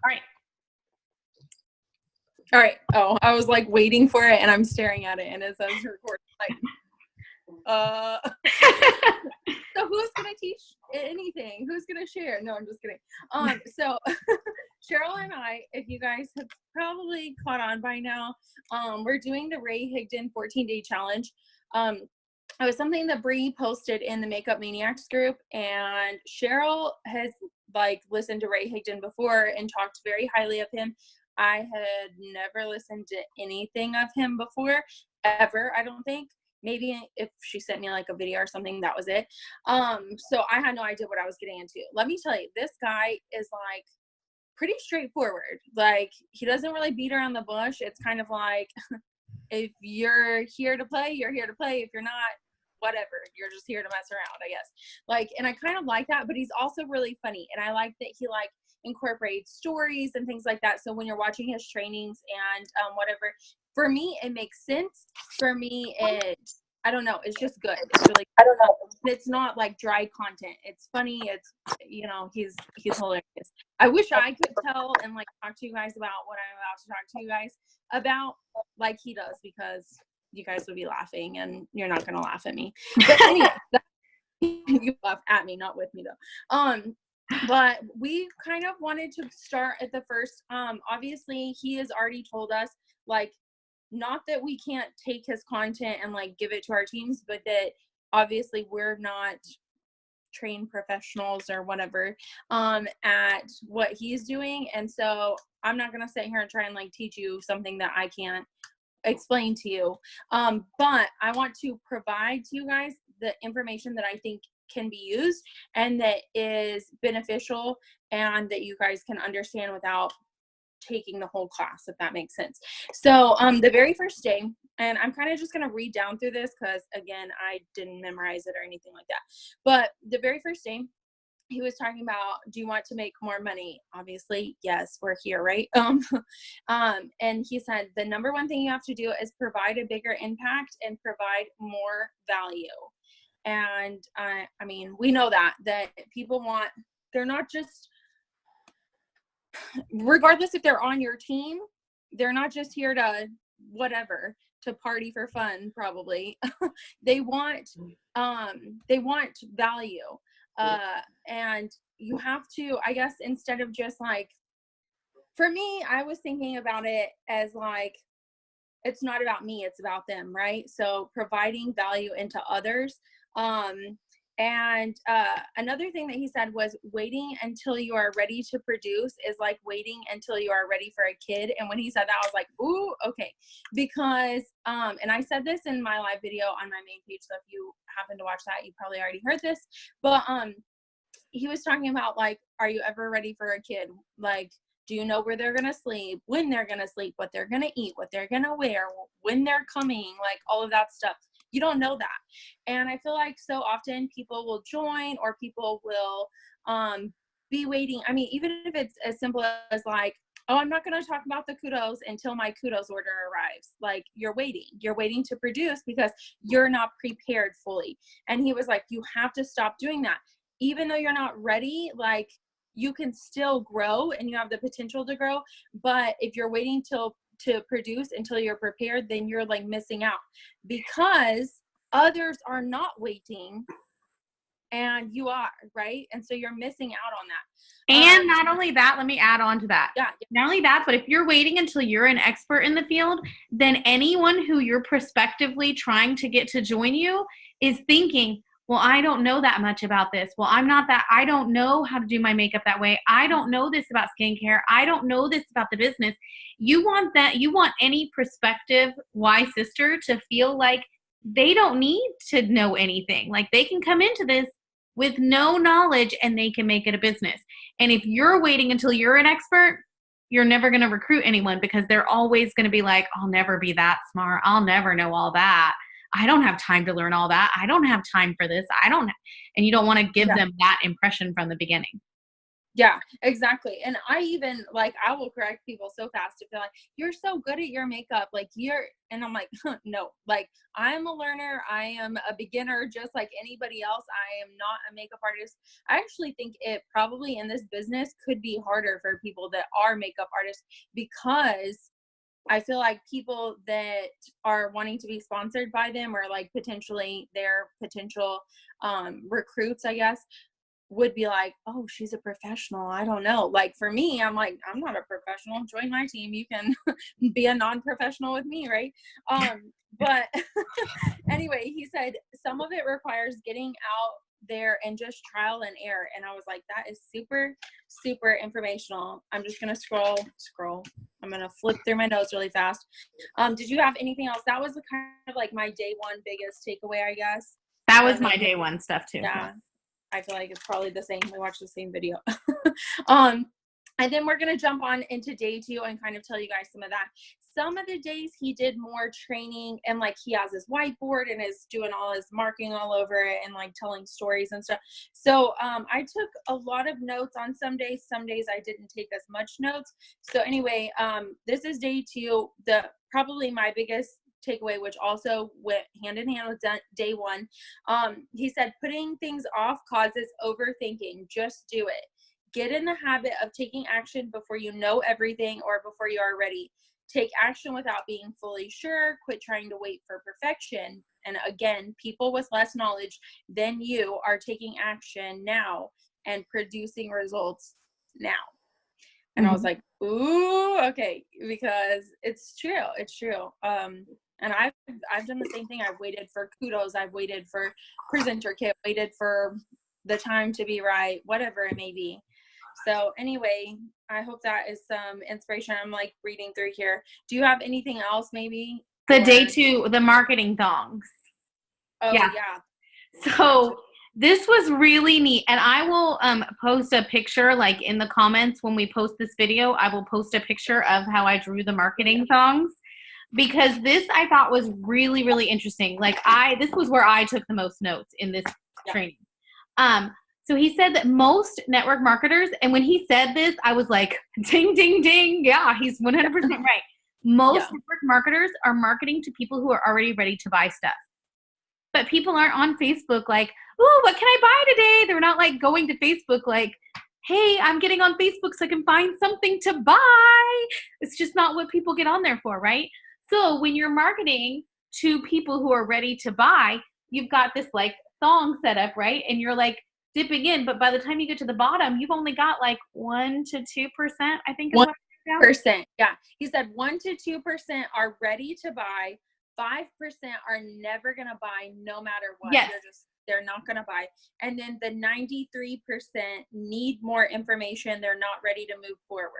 All right. All right. Oh, I was like waiting for it and I'm staring at it and it says record. Like, so who's going to teach anything? Who's going to share? No, I'm just kidding. So Cheryl and I, if you guys have probably caught on by now, we're doing the Ray Higdon 14-day challenge. It was something that Bree posted in the Makeup Maniacs group, and Cheryl has like listened to Ray Higdon before and talked very highly of him. I had never listened to anything of him before, ever, I don't think. Maybe if she sent me like a video or something, that was it. So I had no idea what I was getting into. Let me tell you, this guy is like pretty straightforward. Like, he doesn't really beat around the bush. It's kind of like, if you're here to play, you're here to play. If you're not, whatever, you're just here to mess around, I guess. Like, and I kind of like that, but he's also really funny. And I like that he like incorporates stories and things like that. So when you're watching his trainings and whatever, for me, it makes sense. For me, I don't know, it's just good. It's really, I don't know. It's not like dry content. It's funny. It's, you know, he's hilarious. I wish I could tell and like talk to you guys about what I'm about to talk to you guys about like he does, because you guys would be laughing and you're not going to laugh at me. But anyway, you laugh at me, not with me though. But we kind of wanted to start at the first, obviously he has already told us, like, not that we can't take his content and like give it to our teams, but that obviously we're not trained professionals or whatever at what he's doing. And so I'm not going to sit here and try and like teach you something that I can't explain to you. But I want to provide to you guys the information that I think can be used and that is beneficial and that you guys can understand without taking the whole class, if that makes sense. So the very first day, and I'm kind of just going to read down through this because again, I didn't memorize it or anything like that. But the very first day, he was talking about, do you want to make more money? Obviously, yes, we're here, right? And he said, the number one thing you have to do is provide a bigger impact and provide more value. And I mean, we know that people want, they're not just, regardless if they're on your team, they're not just here to whatever, to party for fun, probably. They want value. And you have to, I guess, instead of just like, for me, I was thinking about it as like, it's not about me, it's about them, right? So providing value into others. And another thing that he said was waiting until you are ready to produce is like waiting until you are ready for a kid. And when he said that, I was like, ooh, okay. Because, and I said this in my live video on my main page, so if you happen to watch that, you probably already heard this. But he was talking about like, are you ever ready for a kid? Like, do you know where they're going to sleep, when they're going to sleep, what they're going to eat, what they're going to wear, when they're coming, like all of that stuff. You don't know that. And I feel like so often people will join or people will be waiting. I mean, even if it's as simple as like, oh, I'm not going to talk about the kudos until my kudos order arrives. Like, you're waiting to produce because you're not prepared fully. And he was like, you have to stop doing that. Even though you're not ready, like, you can still grow and you have the potential to grow. But if you're waiting to produce until you're prepared, then you're like missing out, because others are not waiting and you are, right? And so you're missing out on that. And not only that, let me add on to that. Yeah. Not only that, but if you're waiting until you're an expert in the field, then anyone who you're prospectively trying to get to join you is thinking, well, I don't know that much about this. Well, I don't know how to do my makeup that way. I don't know this about skincare. I don't know this about the business. You want any prospective Y sister to feel like they don't need to know anything. Like, they can come into this with no knowledge and they can make it a business. And if you're waiting until you're an expert, you're never going to recruit anyone, because they're always going to be like, I'll never be that smart. I'll never know all that. I don't have time to learn all that. I don't have time for this. And you don't want to give them that impression from the beginning. Yeah, exactly. And I even like, I will correct people so fast if they're like, you're so good at your makeup. Like and I'm like, huh, no, like I'm a learner. I am a beginner just like anybody else. I am not a makeup artist. I actually think it probably in this business could be harder for people that are makeup artists, because I feel like people that are wanting to be sponsored by them, or like potentially their potential recruits, I guess, would be like, oh, she's a professional. I don't know. Like for me, I'm like, I'm not a professional. Join my team. You can be a non-professional with me, right? But anyway, he said some of it requires getting out there and just trial and error. And I was like, that is super, super informational. I'm just gonna scroll. I'm gonna flip through my notes really fast. Did you have anything else? That was the kind of like my day one biggest takeaway, I guess. That was my day one stuff too. Yeah. I feel like it's probably the same. We watched the same video. And then we're going to jump on into day 2 and kind of tell you guys some of that. Some of the days he did more training, and like he has his whiteboard and is doing all his marking all over it and like telling stories and stuff. So I took a lot of notes on some days. Some days I didn't take as much notes. So anyway, this is day 2. Probably my biggest takeaway, which also went hand in hand with day 1. He said, putting things off causes overthinking. Just do it. Get in the habit of taking action before you know everything or before you are ready. Take action without being fully sure. Quit trying to wait for perfection. And again, people with less knowledge than you are taking action now and producing results now. And I was like, ooh, okay, because it's true. It's true. And I've done the same thing. I've waited for kudos. I've waited for presenter kit, waited for the time to be right, whatever it may be. So anyway, I hope that is some inspiration. I'm like reading through here. Do you have anything else maybe? The day 2, the marketing thongs. Oh yeah. So this was really neat. And I will post a picture, like in the comments when we post this video, I will post a picture of how I drew the marketing thongs. Because this I thought was really, really interesting. Like this was where I took the most notes in this training. So he said that most network marketers, and when he said this, I was like, ding, ding, ding. Yeah, he's 100% right. Most network marketers are marketing to people who are already ready to buy stuff. But people aren't on Facebook like, oh, what can I buy today? They're not like going to Facebook like, hey, I'm getting on Facebook so I can find something to buy. It's just not what people get on there for, right? So when you're marketing to people who are ready to buy, you've got this like thong set up, right? And you're like dipping in, but by the time you get to the bottom, you've only got like 1 to 2%, I think. 1%. Yeah. He said 1 to 2% are ready to buy. 5% are never going to buy no matter what. Yes. They're not going to buy. And then the 93% need more information. They're not ready to move forward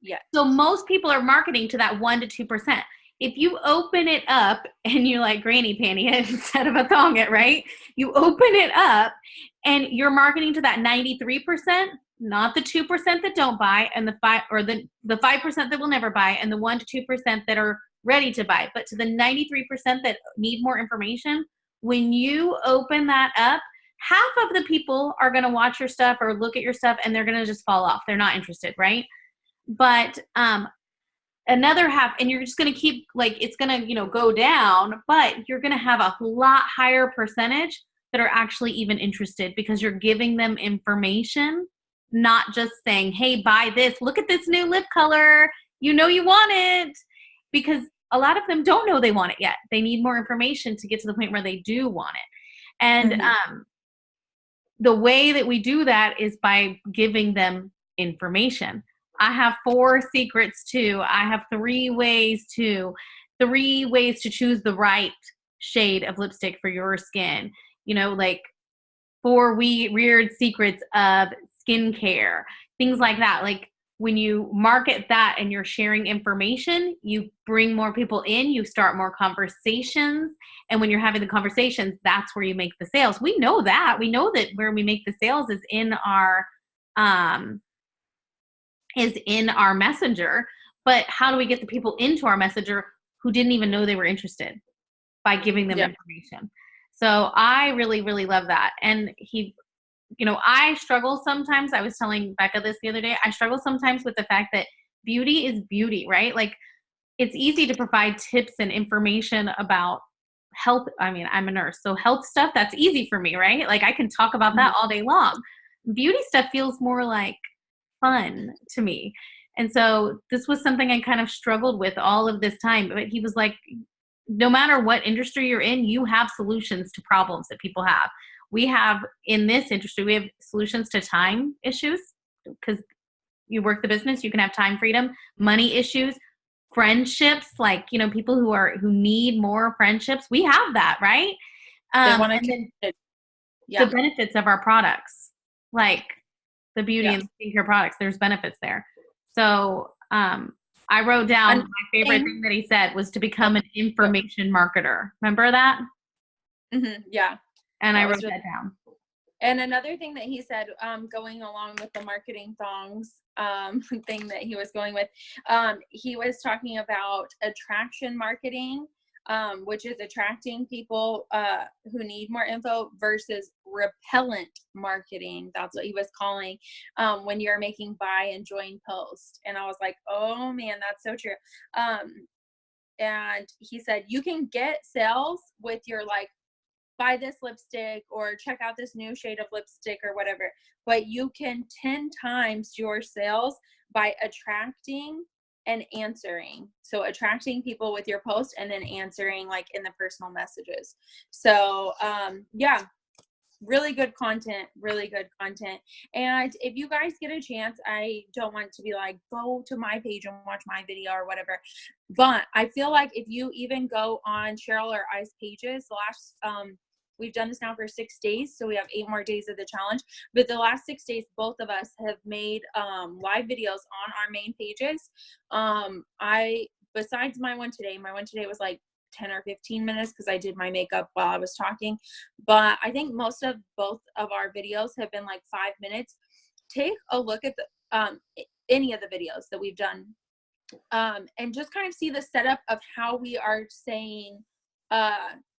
yet. So most people are marketing to that 1 to 2%. If you open it up and you like granny panty it instead of a thong it, right? You open it up and you're marketing to that 93%, not the 2% that don't buy, and the 5% that will never buy, and the 1 to 2% that are ready to buy, but to the 93% that need more information. When you open that up, half of the people are going to watch your stuff or look at your stuff and they're going to just fall off. They're not interested, right? But another half, and you're just going to keep like, it's going to, go down, but you're going to have a lot higher percentage that are actually even interested because you're giving them information, not just saying, hey, buy this, look at this new lip color, you want it, because a lot of them don't know they want it yet. They need more information to get to the point where they do want it. And the way that we do that is by giving them information. I have 4 secrets to, I have 3 ways to choose the right shade of lipstick for your skin. Like 4 weird secrets of skincare, things like that. Like when you market that and you're sharing information, you bring more people in, you start more conversations. And when you're having the conversations, that's where you make the sales. We know that. We know that where we make the sales is in our messenger. But how do we get the people into our messenger who didn't even know they were interested? By giving them information. So I really, really love that. And he you know, I struggle sometimes. I was telling Becca this the other day. I struggle sometimes with the fact that beauty is beauty, right? Like, it's easy to provide tips and information about health. I mean, I'm a nurse, so health stuff, that's easy for me, right? Like, I can talk about that all day long. Beauty stuff feels more like fun to me. And so this was something I kind of struggled with all of this time. But he was like, no matter what industry you're in, you have solutions to problems that people have. We have, in this industry, we have solutions to time issues, because you work the business, you can have time freedom, money issues, friendships, like, you know, people who need more friendships. We have that, right? They want And to. then Yeah. the benefits of our products, like the beauty Yeah. and skincare products, there's benefits there. So I wrote down my favorite thing that he said was to become an information marketer. Remember that? Yeah. And I wrote that down. And another thing that he said, going along with the marketing thongs thing that he was going with, he was talking about attraction marketing, which is attracting people who need more info, versus repellent marketing. That's what he was calling when you're making buy and join posts. And I was like, oh man, that's so true. And he said, you can get sales with your, like, buy this lipstick or check out this new shade of lipstick or whatever, but you can 10 times your sales by attracting and answering. So attracting people with your post and then answering, like, in the personal messages. So yeah, really good content. And if you guys get a chance, I don't want to be like, go to my page and watch my video or whatever, but I feel like if you even go on Cheryl or I's pages, the last we've done this now for 6 days, so we have 8 more days of the challenge, but the last 6 days both of us have made live videos on our main pages. I besides my one today was like 10 or 15 minutes because I did my makeup while I was talking, but I think most of both of our videos have been like 5 minutes. Take a look at the any of the videos that we've done, and just kind of see the setup of how we are saying,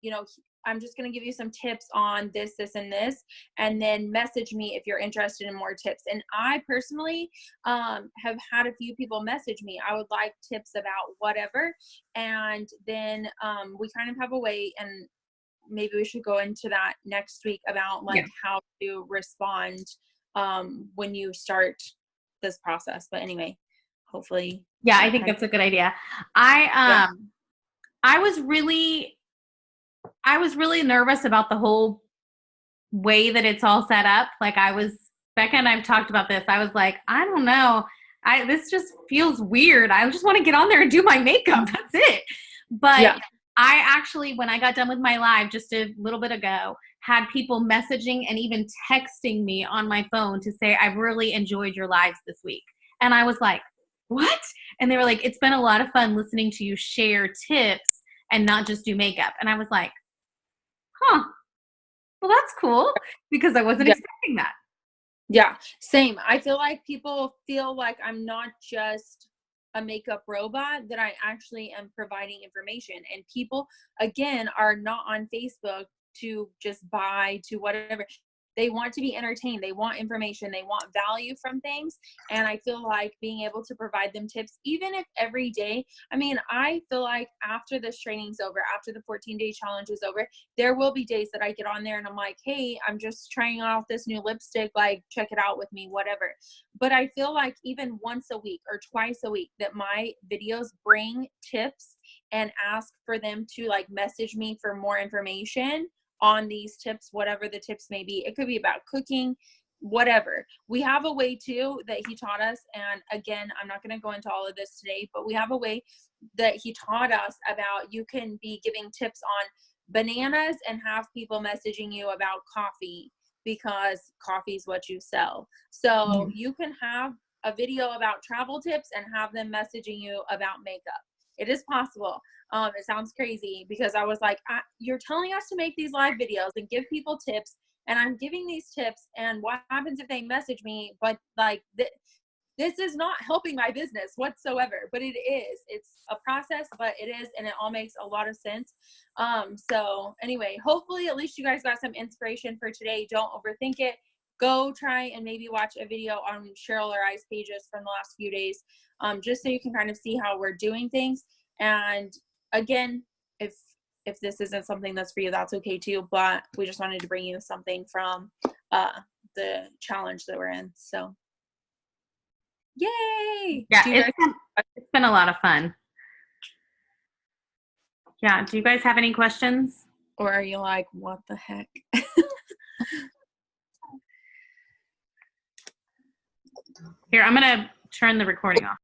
you know, I'm just going to give you some tips on this, and this, and then message me if you're interested in more tips. And I personally have had a few people message me, I would like tips about whatever. And then we kind of have a way, and maybe we should go into that next week about like how to respond when you start this process. But anyway, hopefully. Yeah, I think that's a good idea. I was really nervous about the whole way that it's all set up. Like, Becca and I've talked about this. I was like, I don't know. This just feels weird. I just want to get on there and do my makeup. That's it. But I actually, when I got done with my live just a little bit ago, had people messaging and even texting me on my phone to say, I've really enjoyed your lives this week. And I was like, what? And they were like, it's been a lot of fun listening to you share tips and not just do makeup. And I was like, huh, well, that's cool, because I wasn't expecting that. Yeah, same. I feel like people feel like I'm not just a makeup robot, that I actually am providing information. And people, again, are not on Facebook to just buy, to whatever. They want to be entertained. They want information. They want value from things. And I feel like being able to provide them tips, even if every day, I mean, I feel like after this training's over, after the 14-day challenge is over, there will be days that I get on there and I'm like, hey, I'm just trying out this new lipstick, like, check it out with me, whatever. But I feel like even once a week or twice a week that my videos bring tips and ask for them to, like, message me for more information on these tips, whatever the tips may be. It could be about cooking, whatever. We have a way too that he taught us. And again, I'm not going to go into all of this today, but we have a way that he taught us about, you can be giving tips on bananas and have people messaging you about coffee, because coffee is what you sell. So you can have a video about travel tips and have them messaging you about makeup. It is possible. It sounds crazy because I was like, you're telling us to make these live videos and give people tips, and I'm giving these tips, and what happens if they message me? But like, this is not helping my business whatsoever, but it is. It's a process, but it is, and it all makes a lot of sense. So anyway, hopefully at least you guys got some inspiration for today. Don't overthink it. go try and maybe watch a video on Cheryl or I's pages from the last few days, just so you can kind of see how we're doing things. And again, if this isn't something that's for you, that's okay too. But we just wanted to bring you something from the challenge that we're in. So, yay! Yeah, it's been a lot of fun. Yeah, do you guys have any questions? Or are you like, what the heck? Here, I'm going to turn the recording off.